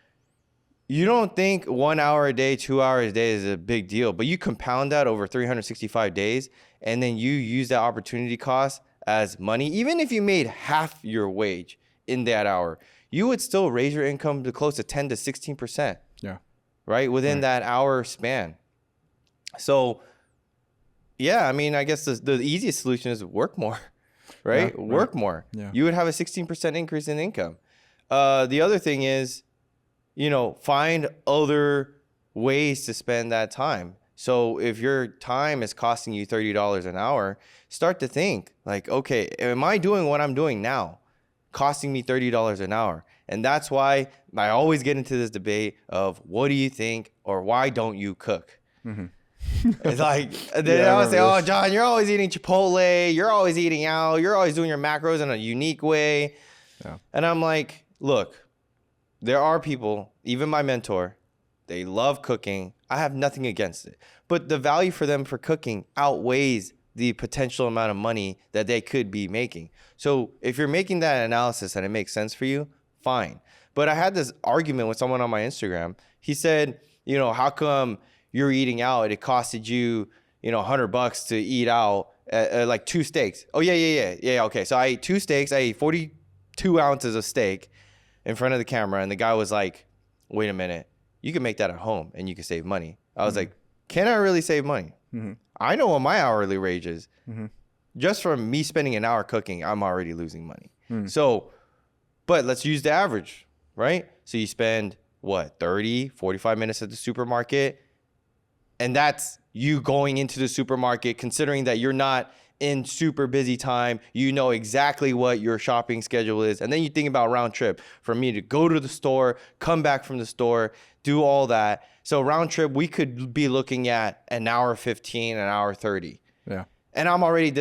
Speaker 2: you don't think 1 hour a day, 2 hours a day is a big deal, but you compound that over 365 days, and then you use that opportunity cost as money. Even if you made half your wage in that hour, you would still raise your income to close to 10 to 16%.
Speaker 1: Yeah.
Speaker 2: Right? Within that hour span. So, yeah, I mean, I guess the easiest solution is work more, right?
Speaker 1: Yeah,
Speaker 2: work more.
Speaker 1: Yeah.
Speaker 2: You would have a 16% increase in income. The other thing is, find other ways to spend that time. So if your time is costing you $30 an hour, start to think like, okay, am I doing what I'm doing now costing me $30 an hour? And that's why I always get into this debate of what do you think or why don't you cook? Mm-hmm. It's like, they always say, oh, John, you're always eating Chipotle. You're always eating out. You're always doing your macros in a unique way.
Speaker 1: Yeah.
Speaker 2: And I'm like, look, there are people, even my mentor, they love cooking. I have nothing against it. But the value for them for cooking outweighs the potential amount of money that they could be making. So if you're making that analysis and it makes sense for you, fine. But I had this argument with someone on my Instagram. He said, how come you're eating out? It costed you, $100 to eat out like 2 steaks. Oh, yeah. Okay. So I ate 2 steaks. I ate 42 ounces of steak in front of the camera. And the guy was like, wait a minute. You can make that at home and you can save money. I was like, can I really save money? Mm-hmm. I know what my hourly wage is. Mm-hmm. Just from me spending an hour cooking, I'm already losing money. So, but let's use the average, right? So you spend 30, 45 minutes at the supermarket. And that's you going into the supermarket, considering that you're not in super busy time. You know exactly what your shopping schedule is. And then you think about round trip for me to go to the store, come back from the store, do all that. So round trip, we could be looking at an hour 15, an hour 30.
Speaker 1: Yeah.
Speaker 2: And I'm already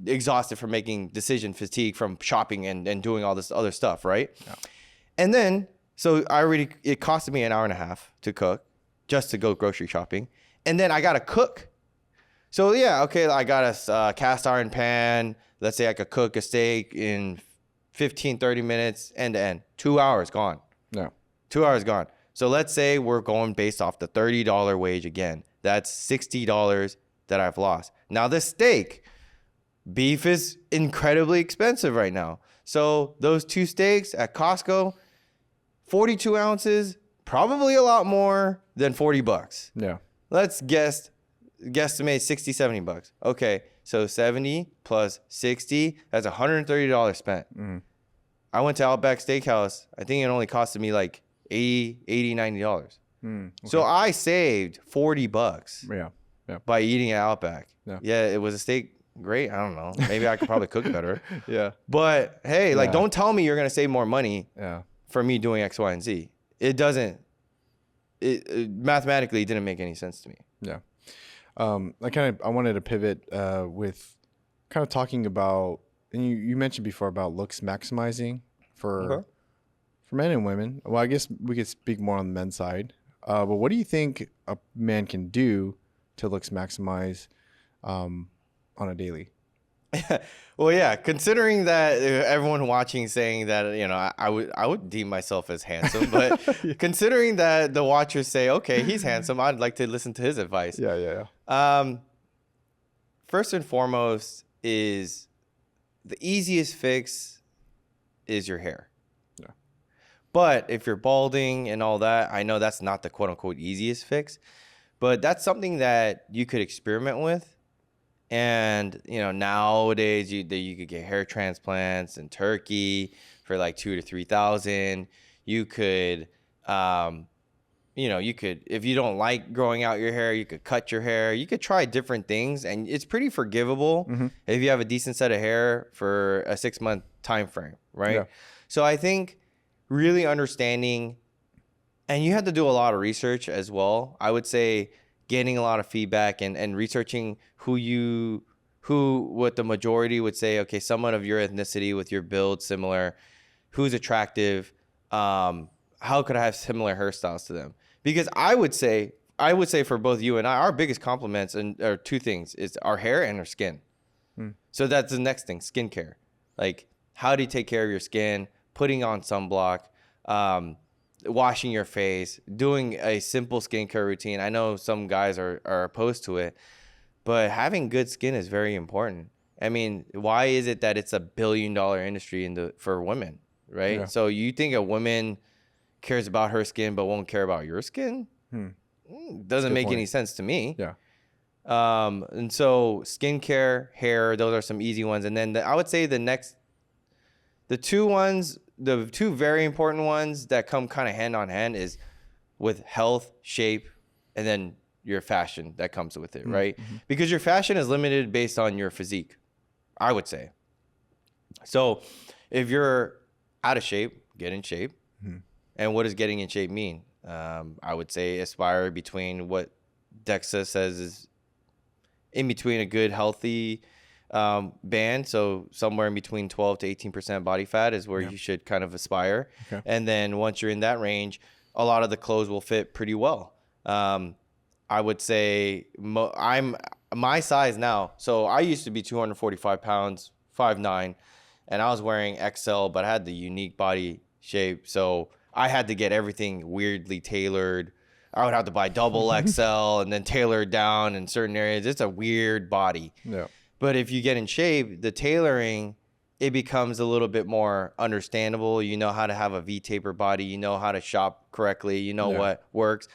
Speaker 2: exhausted from making decision fatigue from shopping and doing all this other stuff, right? Yeah. And then, so it costed me an hour and a half to cook just to go grocery shopping. And then I got to cook. So yeah, okay, I got a cast iron pan. Let's say I could cook a steak in 15, 30 minutes, end to end. 2 hours gone.
Speaker 1: Yeah.
Speaker 2: 2 hours gone. So let's say we're going based off the $30 wage again. That's $60 that I've lost. Now this steak, beef is incredibly expensive right now. So those 2 steaks at Costco, 42 ounces, probably a lot more than $40.
Speaker 1: Yeah.
Speaker 2: Let's guesstimate 60, $70. Okay, so 70 plus 60, that's $130 spent. Mm-hmm. I went to Outback Steakhouse. I think it only costed me like $80, $90. Okay. So I saved $40 by eating at Outback. Yeah, it was a steak. Great. I don't know. Maybe I could probably cook better.
Speaker 1: Yeah.
Speaker 2: But hey, don't tell me you're going to save more money for me doing X, Y, and Z. It doesn't. It mathematically didn't make any sense to me.
Speaker 1: Yeah. I wanted to pivot with kind of talking about, and you mentioned before about looks maximizing for men and women. Well, I guess we could speak more on the men's side. But what do you think a man can do to looks maximize on a daily?
Speaker 2: Well, yeah, considering that everyone watching saying that, I would deem myself as handsome, but considering that the watchers say, okay, he's handsome, I'd like to listen to his advice.
Speaker 1: Yeah.
Speaker 2: First and foremost is the easiest fix is your hair. Yeah. But if you're balding and all that, I know that's not the quote unquote easiest fix, but that's something that you could experiment with. And, nowadays you could get hair transplants in Turkey for like $2,000 to $3,000. You could you could, if you don't like growing out your hair, you could cut your hair. You could try different things, and it's pretty forgivable if you have a decent set of hair for a 6-month time frame, right? Yeah. So I think really understanding, and you have to do a lot of research as well. I would say getting a lot of feedback and researching what the majority would say, okay, someone of your ethnicity with your build similar, who's attractive, how could I have similar hairstyles to them? Because I would say for both you and I, our biggest compliments are two things: is our hair and our skin. So that's the next thing, skincare. Like, how do you take care of your skin? Putting on sunblock, washing your face, doing a simple skincare routine. I know some guys are opposed to it, but having good skin is very important. I mean, why is it that it's $1 billion industry for women, right? Yeah. So you think a woman cares about her skin but won't care about your skin? Doesn't make any sense to me.
Speaker 1: Yeah.
Speaker 2: And so skincare, hair, those are some easy ones. And then I would say the two very important ones that come kind of hand on hand is with health, shape, and then your fashion that comes with it, right? Because your fashion is limited based on your physique, I would say. So if you're out of shape, get in shape. And what does getting in shape mean? I would say aspire between what DEXA says is in between a good, healthy band. So somewhere in between 12 to 18% body fat is where you should kind of aspire. Okay. And then once you're in that range, a lot of the clothes will fit pretty well. I would say I'm my size now. So I used to be 245 pounds, 5'9", and I was wearing XL, but I had the unique body shape. So I had to get everything weirdly tailored. I would have to buy double XL and then tailor it down in certain areas. It's a weird body. Yeah. But if you get in shape, the tailoring, it becomes a little bit more understandable. You know how to have a V-taper body. You know how to shop correctly. You know what works.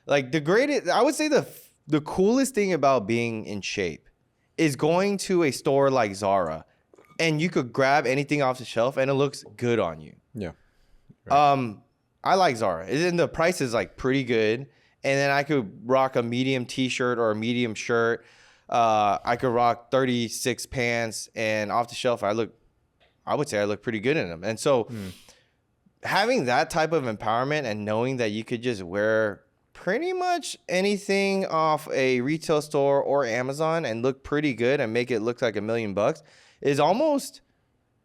Speaker 2: Like I would say the coolest thing about being in shape is going to a store like Zara, and you could grab anything off the shelf and it looks good on you.
Speaker 1: Yeah.
Speaker 2: Right. I like Zara. And the price is like pretty good. And then I could rock a medium t-shirt or a medium shirt. I could rock 36 pants, and off the shelf, I would say I look pretty good in them. And so having that type of empowerment and knowing that you could just wear pretty much anything off a retail store or Amazon and look pretty good and make it look like $1 million is almost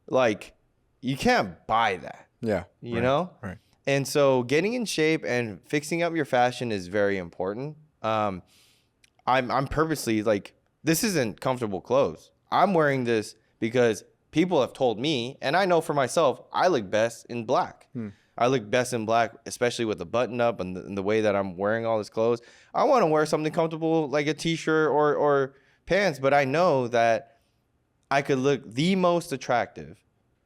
Speaker 2: like you can't buy that.
Speaker 1: Yeah.
Speaker 2: You know?
Speaker 1: Right.
Speaker 2: And so getting in shape and fixing up your fashion is very important. I'm purposely like, this isn't comfortable clothes. I'm wearing this because people have told me, and I know for myself, I look best in black. I look best in black, especially with the button up and the way that I'm wearing all this clothes. I want to wear something comfortable like a t-shirt or pants, but I know that I could look the most attractive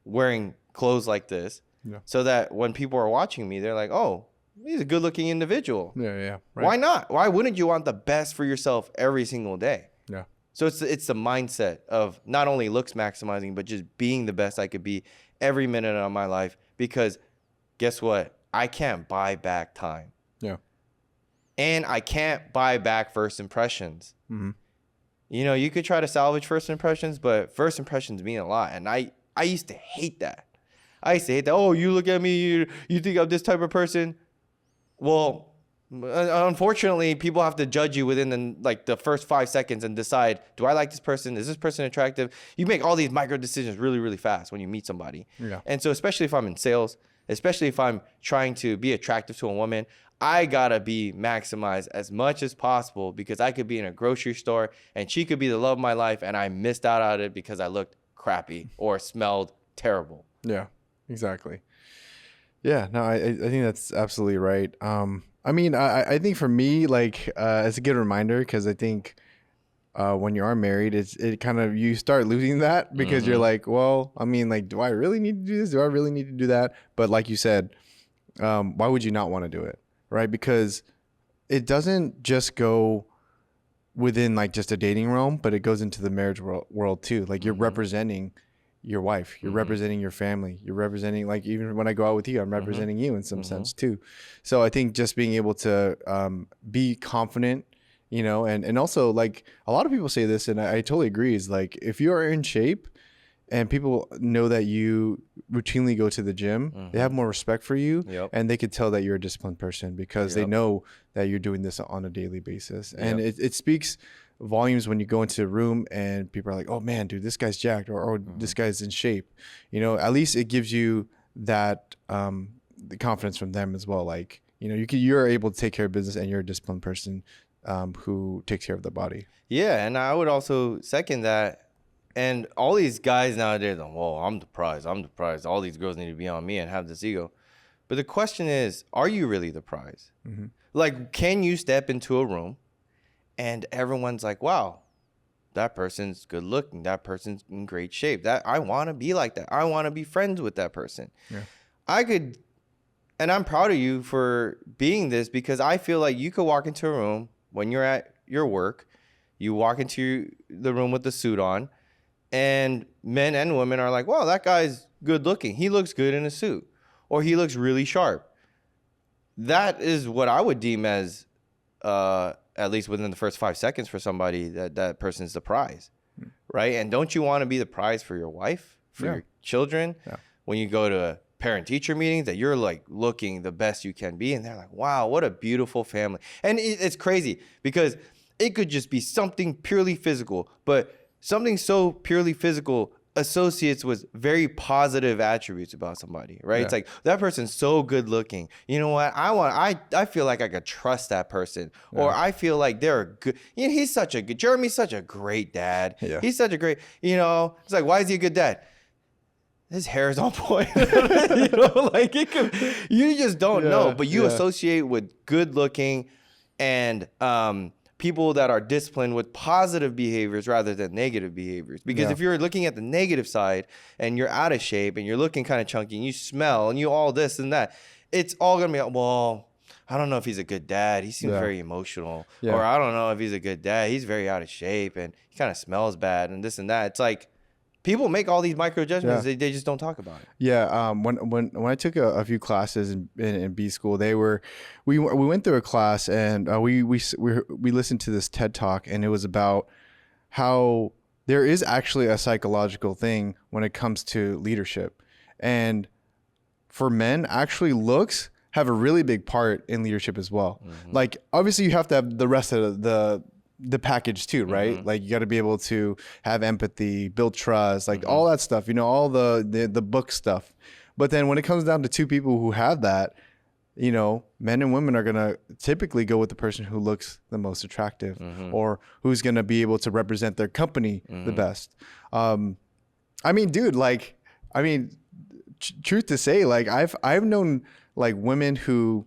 Speaker 2: wearing clothes like this. Yeah. So that when people are watching me, they're like, oh, he's a good looking individual.
Speaker 1: Yeah.
Speaker 2: Right. Why not? Why wouldn't you want the best for yourself every single day?
Speaker 1: Yeah.
Speaker 2: So it's the mindset of not only looks maximizing, but just being the best I could be every minute of my life. Because guess what? I can't buy back time.
Speaker 1: Yeah.
Speaker 2: And I can't buy back first impressions. You know, you could try to salvage first impressions, but first impressions mean a lot. And I used to hate that. I used to hate that. Oh, you look at me, you think I'm this type of person. Well, unfortunately, people have to judge you within the first 5 seconds and decide, do I like this person? Is this person attractive? You make all these micro decisions really, really fast when you meet somebody.
Speaker 1: Yeah.
Speaker 2: And so especially if I'm in sales, especially if I'm trying to be attractive to a woman, I gotta be maximized as much as possible, because I could be in a grocery store and she could be the love of my life and I missed out on it because I looked crappy or smelled terrible.
Speaker 1: Yeah, exactly. Yeah, no, I think that's absolutely right. I mean, I think for me, like, it's a good reminder, because I think when you are married, it kind of, you start losing that, because you're like, well, I mean, like, do I really need to do this? Do I really need to do that? But like you said, why would you not want to do it? Right? Because it doesn't just go within like just a dating realm, but it goes into the marriage world too. Like, you're representing your wife. You're representing your family. You're representing, like, even when I go out with you, I'm representing you in some sense too. So I think just being able to be confident, you know, and also, like, a lot of people say this, and I totally agree, is like, if you are in shape and people know that you routinely go to the gym, they have more respect for you, and they could tell that you're a disciplined person because they know that you're doing this on a daily basis. And it speaks volumes when you go into a room and people are like, oh man, dude, this guy's jacked, or this guy's in shape. You know, at least it gives you that the confidence from them as well. Like, you know, you're able to take care of business, and you're a disciplined person who takes care of the body.
Speaker 2: Yeah, and I would also second that. And all these guys nowadays, well, I'm the prize. All these girls need to be on me and have this ego. But the question is, are you really the prize? Like, can you step into a room and everyone's like, wow, that person's good looking. That person's in great shape. That I want to be like that. I want to be friends with that person. Yeah. I could, and I'm proud of you for being this, because I feel like you could walk into a room when you're at your work. You walk into the room with the suit on, and men and women are like, wow, that guy's good looking. He looks good in a suit, or he looks really sharp. That is what I would deem as, at least within the first 5 seconds, for somebody, that person's the prize, right? And don't you want to be the prize for your wife, for your children? Yeah. When you go to parent-teacher meetings, that you're like looking the best you can be, and they're like, wow, what a beautiful family. And it's crazy because it could just be something purely physical, but something so purely physical associates with very positive attributes about somebody, right? Yeah. It's like, that person's so good looking. You know what? I feel like I could trust that person, or I feel like they're a good. You know, Jeremy's such a great dad. Yeah. He's such a great. You know, it's like, why is he a good dad? His hair is on point. You know, like you just don't know, but you associate with good looking and people that are disciplined with positive behaviors rather than negative behaviors. Because if you're looking at the negative side and you're out of shape and you're looking kind of chunky and you smell and you all this and that, it's all going to be, well, I don't know if he's a good dad. He seems very emotional. Yeah. Or I don't know if he's a good dad. He's very out of shape and he kind of smells bad and this and that. It's like, people make all these micro judgments. Yeah. They just don't talk about it.
Speaker 1: Yeah. When I took a few classes in B school, we went through a class and we listened to this TED Talk, and it was about how there is actually a psychological thing when it comes to leadership, and for men, actually looks have a really big part in leadership as well. Like, obviously you have to have the rest of the package too, right? Like, you got to be able to have empathy, build trust, like all that stuff, you know, all the book stuff. But then when it comes down to two people who have that, you know, men and women are going to typically go with the person who looks the most attractive, or who's going to be able to represent their company the best. I mean, dude, like, truth to say, like, I've known like women who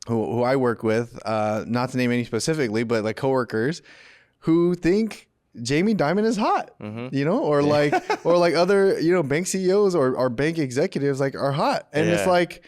Speaker 1: I work with, not to name any specifically, but like coworkers who think Jamie Dimon is hot, you know, or like other, you know, bank CEOs or bank executives like are hot. And it's like,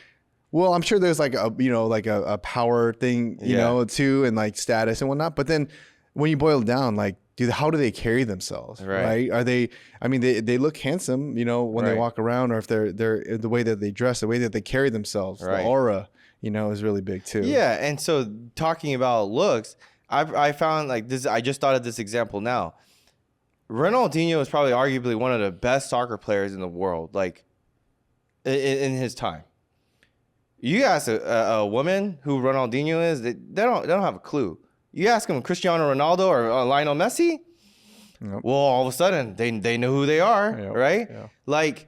Speaker 1: well, I'm sure there's like a power thing, you know, too, and like status and whatnot. But then when you boil it down, like, dude, how do they carry themselves? Right? Are they, I mean, they look handsome, you know, when they walk around, or if they're the way that they dress, the way that they carry themselves, the aura, you know, is really big too.
Speaker 2: Yeah. And so talking about looks, I found like this, I just thought of this example now. Ronaldinho is probably arguably one of the best soccer players in the world, like in his time. You ask a woman who Ronaldinho is, they don't have a clue. You ask them Cristiano Ronaldo or Lionel Messi, well, all of a sudden they know who they are, right? Yeah. Like,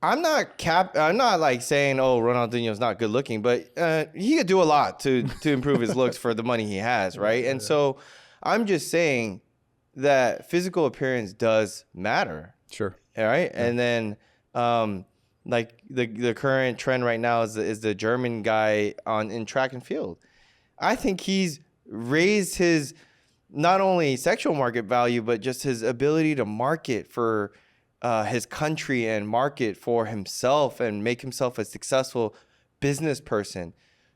Speaker 2: I'm not like saying, oh, Ronaldinho's not good looking, but he could do a lot to improve his looks for the money he has, right? And so I'm just saying that physical appearance does matter.
Speaker 1: Sure.
Speaker 2: All right. Yeah. And then like the current trend right now is the German guy in track and field. I think he's raised his not only sexual market value, but just his ability to market for his country and market for himself and make himself a successful business person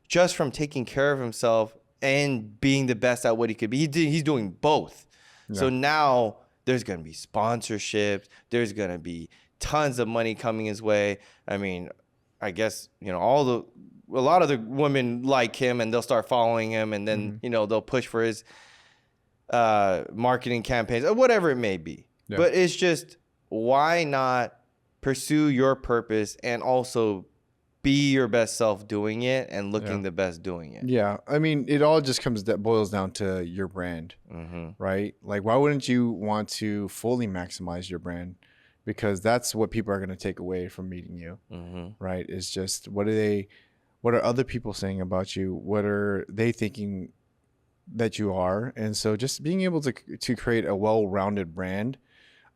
Speaker 2: just from taking care of himself and being the best at what he could be. He's doing both. Yeah. So now there's going to be sponsorships. There's going to be tons of money coming his way. I mean, I guess, you know, a lot of the women like him and they'll start following him, and then, you know, they'll push for his marketing campaigns or whatever it may be. Yeah. But it's just, why not pursue your purpose and also be your best self doing it and looking the best doing it?
Speaker 1: Yeah. I mean, it all just boils down to your brand, right? Like, why wouldn't you want to fully maximize your brand? Because that's what people are going to take away from meeting you, right? It's just, what are other people saying about you? What are they thinking that you are? And so just being able to create a well-rounded brand,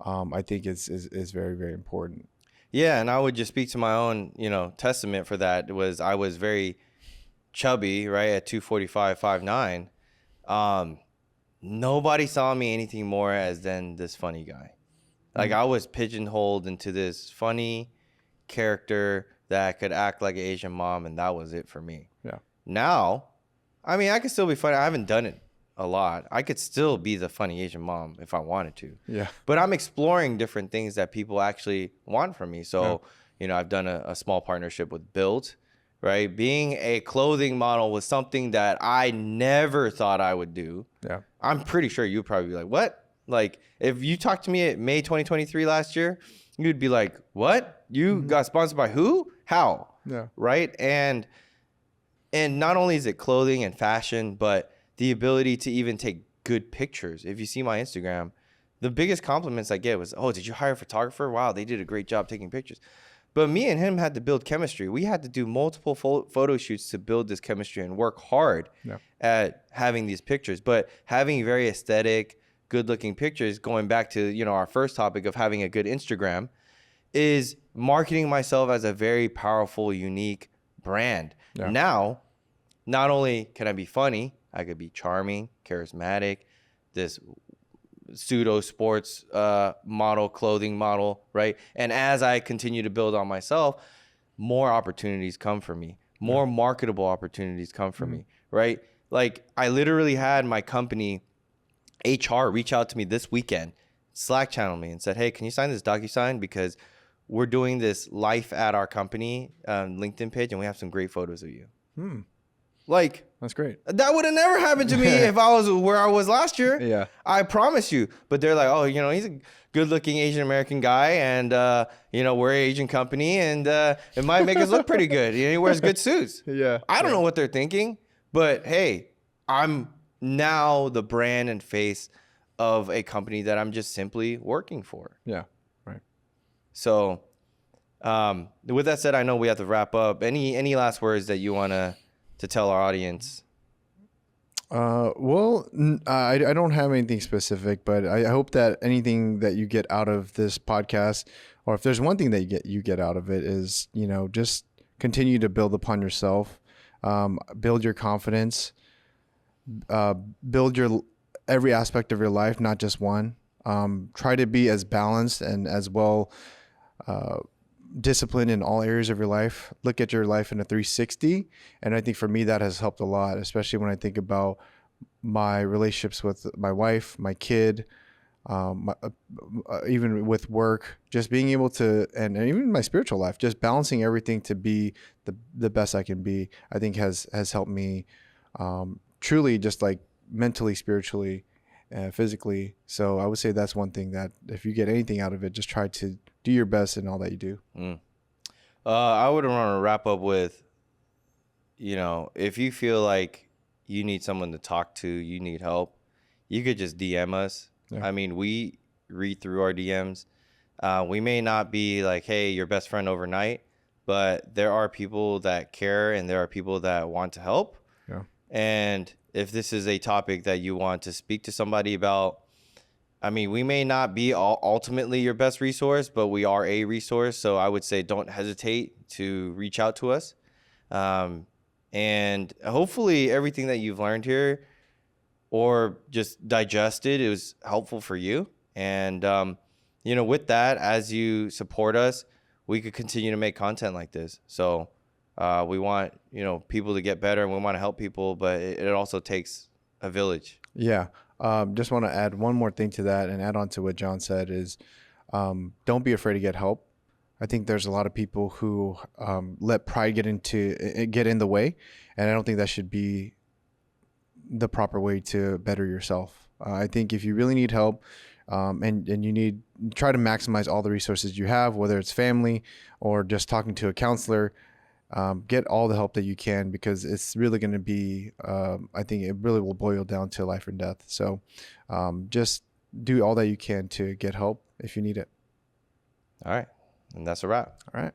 Speaker 1: I think is very, very important.
Speaker 2: Yeah, and I would just speak to my own, you know, testament for that. I was very chubby, right, at 245, 5'9". Nobody saw me anything more than this funny guy. Like, I was pigeonholed into this funny character that could act like an Asian mom, and that was it for me.
Speaker 1: Yeah.
Speaker 2: Now, I mean, I could still be funny. I haven't done it a lot. I could still be the funny Asian mom if I wanted to.
Speaker 1: Yeah.
Speaker 2: But I'm exploring different things that people actually want from me. So, you know, I've done a small partnership with Built, right? Being a clothing model was something that I never thought I would do.
Speaker 1: Yeah.
Speaker 2: I'm pretty sure you'd probably be like, what? Like, if you talked to me at May 2023 last year, you'd be like, what? You got sponsored by who? How?
Speaker 1: Yeah.
Speaker 2: Right? And not only is it clothing and fashion, but the ability to even take good pictures. If you see my Instagram, the biggest compliments I get was, oh, did you hire a photographer? Wow, they did a great job taking pictures. But me and him had to build chemistry. We had to do multiple photo shoots to build this chemistry and work hard at having these pictures. But having very aesthetic, good-looking pictures, going back to, you know, our first topic of having a good Instagram, is marketing myself as a very powerful, unique brand. Yeah. Now, not only can I be funny, I could be charming, charismatic, this pseudo sports model, clothing model, right? And as I continue to build on myself, more opportunities come for me, more marketable opportunities come for me, right? Like, I literally had my company HR reach out to me this weekend, Slack channel me and said, hey, can you sign this DocuSign? Because we're doing this life at our company LinkedIn page, and we have some great photos of you. Like,
Speaker 1: that's great.
Speaker 2: That would have never happened to me if I was where I was last year.
Speaker 1: Yeah.
Speaker 2: I promise you. But they're like, oh, you know, he's a good looking Asian American guy, and you know, we're an Asian company, and it might make us look pretty good. You know, he wears good suits.
Speaker 1: Yeah.
Speaker 2: I don't know what they're thinking, but hey, I'm now the brand and face of a company that I'm just simply working for.
Speaker 1: Yeah. Right.
Speaker 2: So with that said, I know we have to wrap up. Any last words that you want to tell our audience?
Speaker 1: Well, I don't have anything specific, but I hope that anything that you get out of this podcast, or if there's one thing that you get out of it, is, you know, just continue to build upon yourself, build your confidence, build your every aspect of your life, not just one. Try to be as balanced and as well disciplined in all areas of your life. Look at your life in a 360. And I think for me, that has helped a lot, especially when I think about my relationships with my wife, my kid, even with work, just being able to, and even my spiritual life, just balancing everything to be the best I can be, I think has helped me truly, just like mentally, spiritually, physically. So I would say that's one thing that if you get anything out of it, just try to do your best in all that you do.
Speaker 2: I would want to wrap up with, you know, if you feel like you need someone to talk to, you need help, you could just DM us. Yeah. I mean, we read through our DMs. We may not be like, hey, your best friend overnight, but there are people that care and there are people that want to help.
Speaker 1: Yeah.
Speaker 2: And if this is a topic that you want to speak to somebody about, I mean, we may not be ultimately your best resource, but we are a resource. So I would say don't hesitate to reach out to us. And hopefully everything that you've learned here or just digested, it was helpful for you. And, you know, with that, as you support us, we could continue to make content like this. So we want, you know, people to get better and we want to help people, but it also takes a village.
Speaker 1: Yeah. Just want to add one more thing to that and add on to what John said is don't be afraid to get help. I think there's a lot of people who let pride get in the way, and I don't think that should be the proper way to better yourself. I think if you really need help, and you try to maximize all the resources you have, whether it's family or just talking to a counselor, get all the help that you can, because it's really going to be, I think it really will boil down to life or death. So just do all that you can to get help if you need it.
Speaker 2: All right. And that's a wrap.
Speaker 1: All right.